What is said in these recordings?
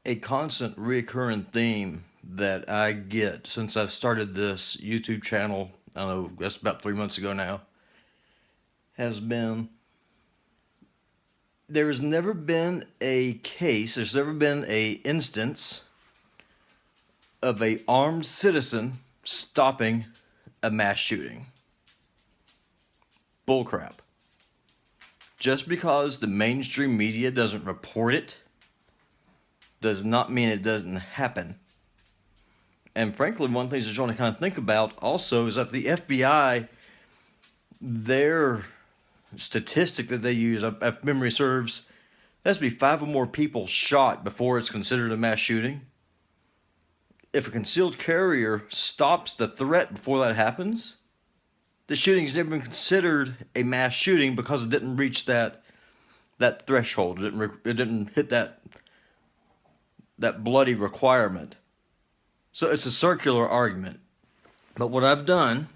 A constant recurring theme that I get since I've started this YouTube channel, I don't know, that's about 3 months ago now, has been there has never been a case, there's never been a instance of a armed citizen stopping a mass shooting. Bullcrap. Just because the mainstream media doesn't report it does not mean it doesn't happen. And frankly, one of the things I want to kind of think about also is that the FBI, their statistic that they use, if memory serves, there has to be 5 or more people shot before it's considered a mass shooting. If a concealed carrier stops the threat before that happens, the shooting's never been considered a mass shooting because it didn't reach that threshold. It didn't hit that bloody requirement. So it's a circular argument. But what I've done,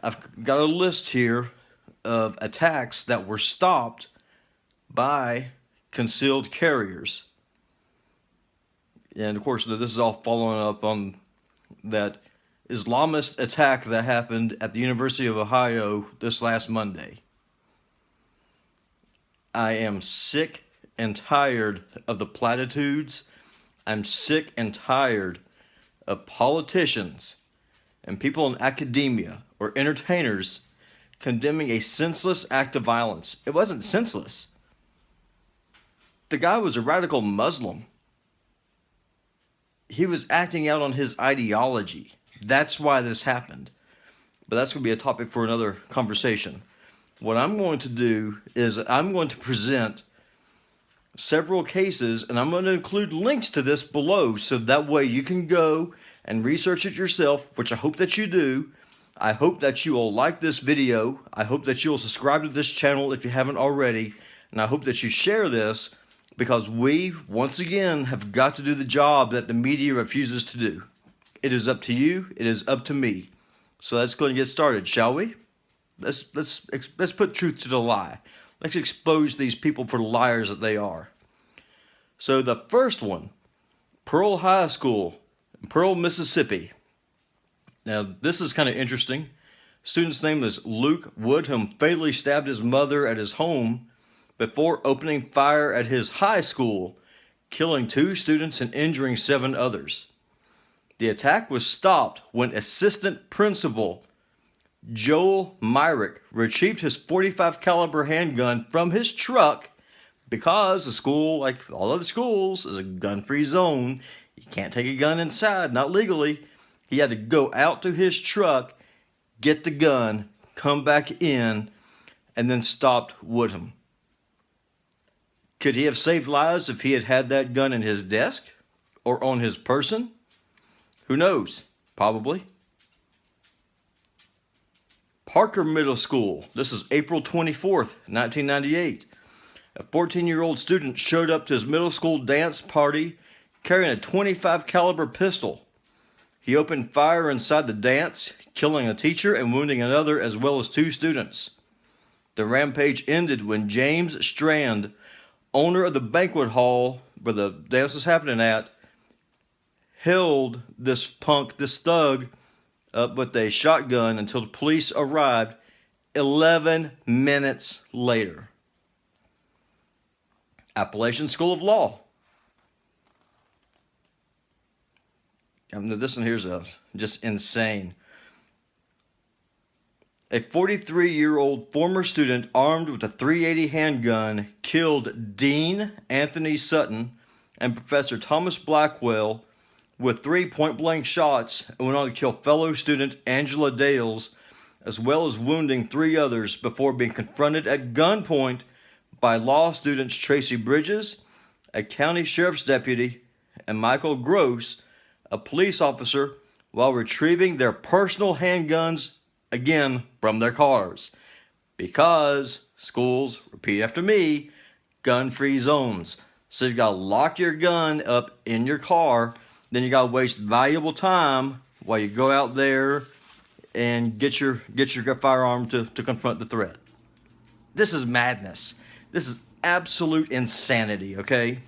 I've got a list here of attacks that were stopped by concealed carriers. And of course, this is all following up on that Islamist attack that happened at the University of Ohio this last Monday. I am sick and tired of the platitudes. I'm sick and tired of politicians and people in academia or entertainers condemning a senseless act of violence. It wasn't senseless. The guy was a radical Muslim. He was acting out on his ideology. That's why this happened. But that's going to be a topic for another conversation. What I'm going to do is I'm going to present several cases, and I'm going to include links to this below so that way you can go and research it yourself, which I hope that you do. I hope that you will like this video. I hope that you will subscribe to this channel if you haven't already, and I hope that you share this because we, once again, have got to do the job that the media refuses to do. It is up to you. It is up to me. So let's go and get started, shall we? Let's put truth to the lie. Let's expose these people for the liars that they are. So the first one, Pearl High School, Pearl, Mississippi. Now this is kind of interesting. Student's name is Luke Woodham fatally stabbed his mother at his home before opening fire at his high school, killing 2 students and injuring 7 others. The attack was stopped when assistant principal Joel Myrick retrieved his .45 caliber handgun from his truck because the school, like all other schools, is a gun-free zone. You can't take a gun inside, not legally. He had to go out to his truck, get the gun, come back in, and then stopped Woodham. Could he have saved lives if he had had that gun in his desk or on his person? Who knows? Probably. Parker Middle School. This is April 24th, 1998. A 14-year-old student showed up to his middle school dance party carrying a .25 caliber pistol. He opened fire inside the dance, killing a teacher and wounding another as well as 2 students. The rampage ended when James Strand, owner of the banquet hall where the dance was happening at, held this thug, up with a shotgun until the police arrived 11 minutes later. Appalachian School of Law. This one here's just insane. A 43-year-old former student armed with a .380 handgun killed Dean Anthony Sutton and Professor Thomas Blackwell with 3 point-blank shots and went on to kill fellow student Angela Dales, as well as wounding 3 others before being confronted at gunpoint by law students Tracy Bridges, a county sheriff's deputy, and Michael Gross, a police officer, while retrieving their personal handguns, again, from their cars. Because schools, repeat after me, gun-free zones. So you've got to lock your gun up in your car. Then you got to waste valuable time while you go out there and get your firearm to confront the threat. This is madness. This is absolute insanity, okay?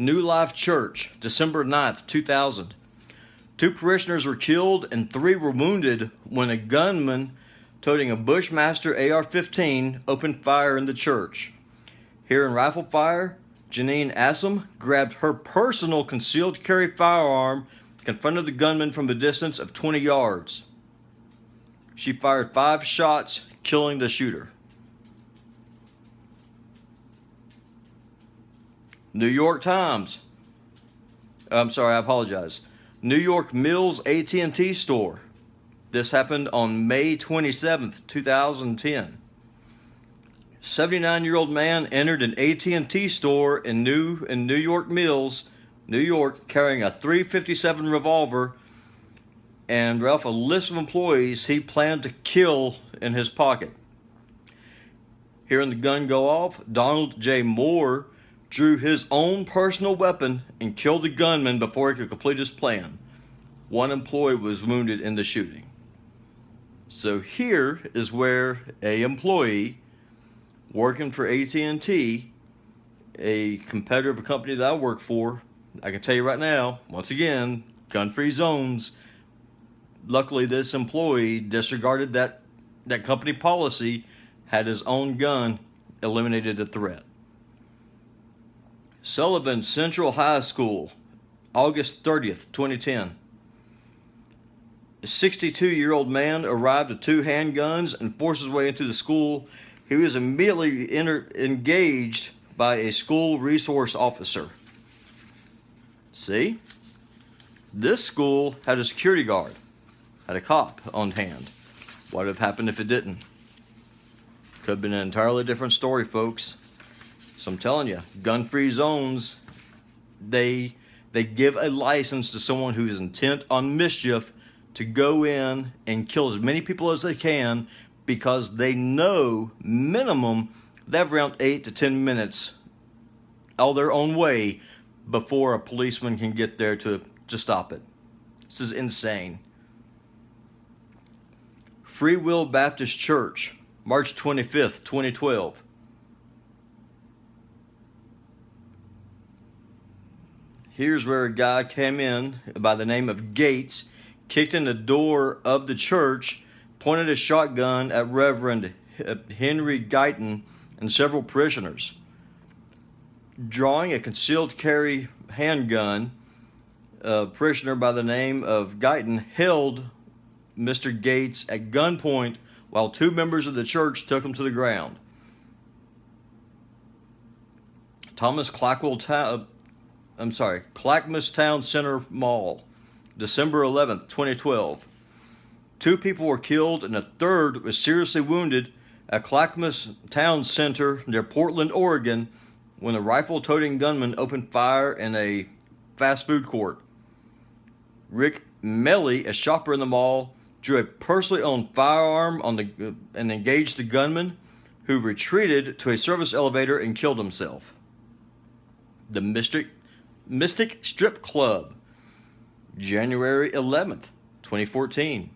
New Life Church, December 9th, 2000. 2 parishioners were killed and 3 were wounded when a gunman toting a Bushmaster AR-15 opened fire in the church. Hearing rifle fire, Janine Assam grabbed her personal concealed carry firearm, confronted the gunman from a distance of 20 yards. She fired 5 shots, killing the shooter. New York Times. I'm sorry, I apologize. New York Mills AT&T store. This happened on May 27th, 2010. 79-year-old man entered an AT&T store in New York Mills, New York, carrying a .357 revolver and Ralph a list of employees he planned to kill in his pocket. Hearing the gun go off, Donald J. Moore drew his own personal weapon and killed the gunman before he could complete his plan. 1 employee was wounded in the shooting. So here is where a employee working for AT&T, a competitor of a company that I work for, I can tell you right now, once again, gun-free zones. Luckily, this employee disregarded that company policy, had his own gun, eliminated the threat. Sullivan Central High School, August 30th, 2010. A 62-year-old man arrived with 2 handguns and forced his way into the school. He was immediately engaged by a school resource officer. See? This school had a security guard, had a cop on hand. What would have happened if it didn't? Could have been an entirely different story, folks. So I'm telling you, gun-free zones, they give a license to someone who is intent on mischief to go in and kill as many people as they can, because they know minimum they have around 8 to 10 minutes all their own way before a policeman can get there to stop it. This is insane. Free Will Baptist Church, March 25th, 2012. Here's where a guy came in by the name of Gates, kicked in the door of the church, pointed a shotgun at Reverend Henry Guyton and several parishioners. Drawing a concealed carry handgun, a parishioner by the name of Guyton held Mr. Gates at gunpoint while 2 members of the church took him to the ground. Clackamas Town Center Mall, December 11th, 2012. 2 people were killed and a 3rd was seriously wounded at Clackamas Town Center near Portland, Oregon, when a rifle-toting gunman opened fire in a fast food court. Rick Melly, a shopper in the mall, drew a personally owned firearm and engaged the gunman, who retreated to a service elevator and killed himself. The Mystic Strip Club, January 11th, 2014.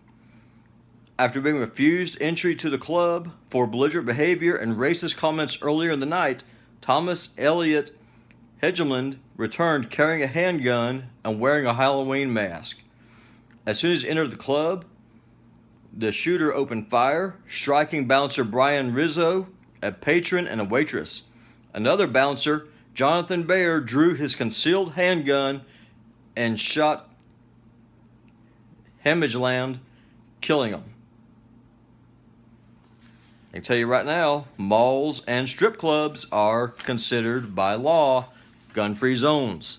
After being refused entry to the club for belligerent behavior and racist comments earlier in the night, Thomas Elliott Hegeland returned carrying a handgun and wearing a Halloween mask. As soon as he entered the club, the shooter opened fire, striking bouncer Brian Rizzo, a patron, and a waitress. Another bouncer, Jonathan Baer, drew his concealed handgun and shot Hegeland, killing him. I can tell you right now, malls and strip clubs are considered by law gun-free zones.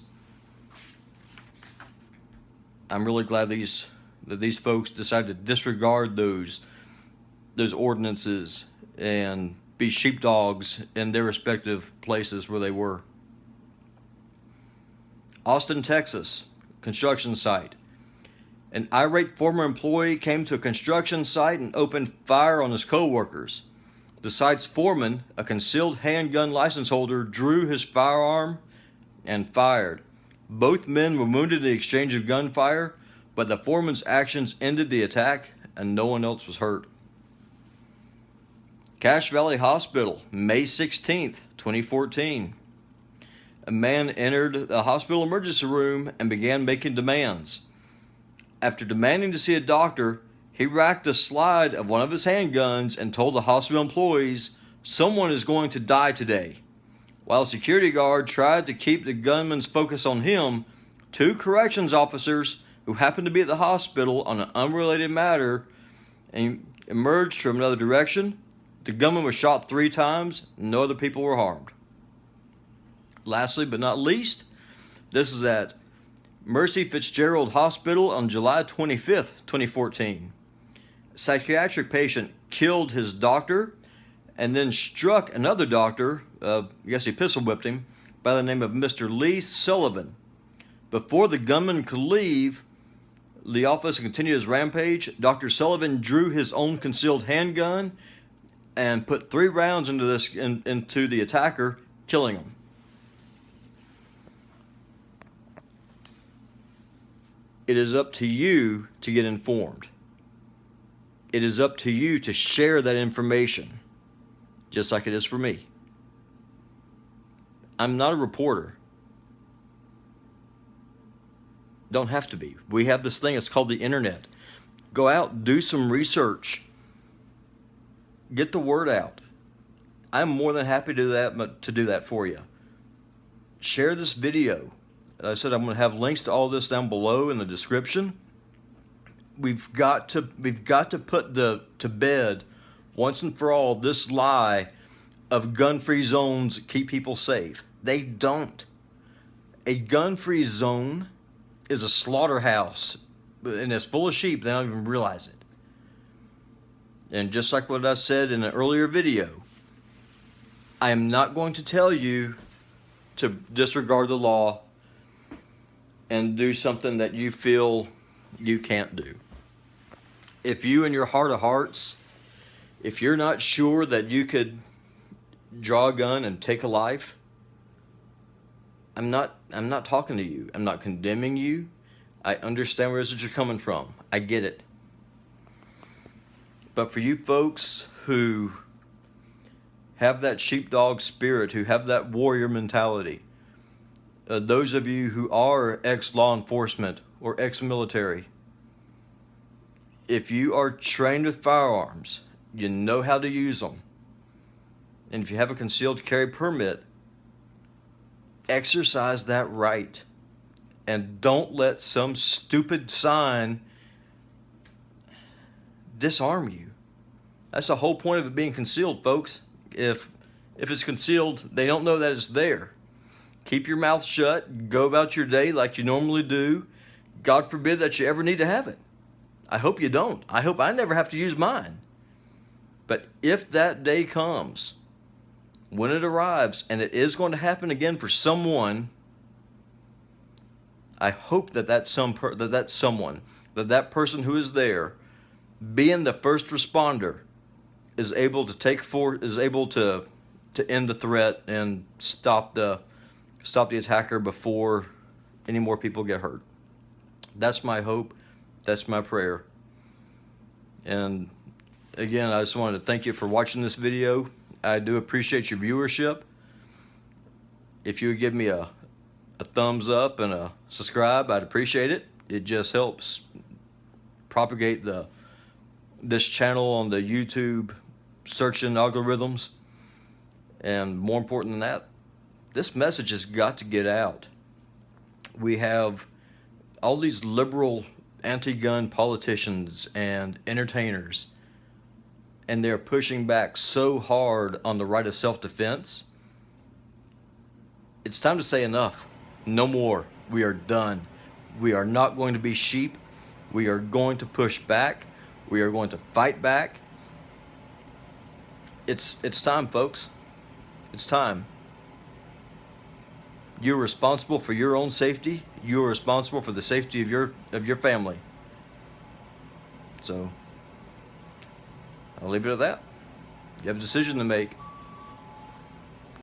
I'm really glad that these folks decided to disregard those ordinances and be sheepdogs in their respective places where they were. Austin, Texas, construction site. An irate former employee came to a construction site and opened fire on his co-workers. The site's foreman, a concealed handgun license holder, drew his firearm and fired. Both men were wounded in the exchange of gunfire, but the foreman's actions ended the attack and no one else was hurt. Cache Valley Hospital, May 16th, 2014. a man entered the hospital emergency room and began making demands. After demanding to see a doctor, he racked the slide of one of his handguns and told the hospital employees, "Someone is going to die today." While a security guard tried to keep the gunman's focus on him, two corrections officers who happened to be at the hospital on an unrelated matter and emerged from another direction. The gunman was shot 3 times. No other people were harmed. Lastly but not least, this is at Mercy Fitzgerald Hospital on July 25th, 2014. A psychiatric patient killed his doctor and then struck another doctor, I guess he pistol whipped him, by the name of Mr. Lee Sullivan. Before the gunman could leave the office and continue his rampage, Dr. Sullivan drew his own concealed handgun and put 3 rounds into the attacker, killing him. It is up to you to get informed. It is up to you to share that information, just like it is for me. I'm not a reporter. Don't have to be. We have this thing, it's called the internet. Go out, do some research. Get the word out. I'm more than happy to do that for you. Share this video. As I said, I'm going to have links to all this down below in the description. We've got to put to bed once and for all this lie of gun-free zones keep people safe. They don't. A gun-free zone is a slaughterhouse, and it's full of sheep. They don't even realize it. And just like what I said in an earlier video, I am not going to tell you to disregard the law and do something that you feel you can't do. If you in your heart of hearts, if you're not sure that you could draw a gun and take a life, I'm not talking to you. I'm not condemning you. I understand where you're coming from. I get it. But for you folks who have that sheepdog spirit, who have that warrior mentality, those of you who are ex-law enforcement or ex-military, if you are trained with firearms, you know how to use them, and if you have a concealed carry permit, exercise that right, and don't let some stupid sign disarm you. That's the whole point of it being concealed, folks. If it's concealed, they don't know that it's there. Keep your mouth shut. Go about your day like you normally do. God forbid that you ever need to have it. I hope you don't. I hope I never have to use mine. But if that day comes, when it arrives, and it is going to happen again for someone, I hope that that person who is there, being the first responder, is able to end the threat and stop the attacker before any more people get hurt. That's my hope. That's my prayer. And again, I just wanted to thank you for watching this video. I do appreciate your viewership. If you would give me a thumbs up and a subscribe, I'd appreciate it. It just helps propagate this channel on the YouTube search engine algorithms. And more important than that, this message has got to get out. We have all these liberal anti-gun politicians and entertainers, and they're pushing back so hard on the right of self-defense. It's time to say enough. No more. We are done. We are not going to be sheep. We are going to push back. We are going to fight back. It's time, folks. It's time. You're responsible for your own safety. You're responsible for the safety of your family. So I'll leave it at that. You have a decision to make.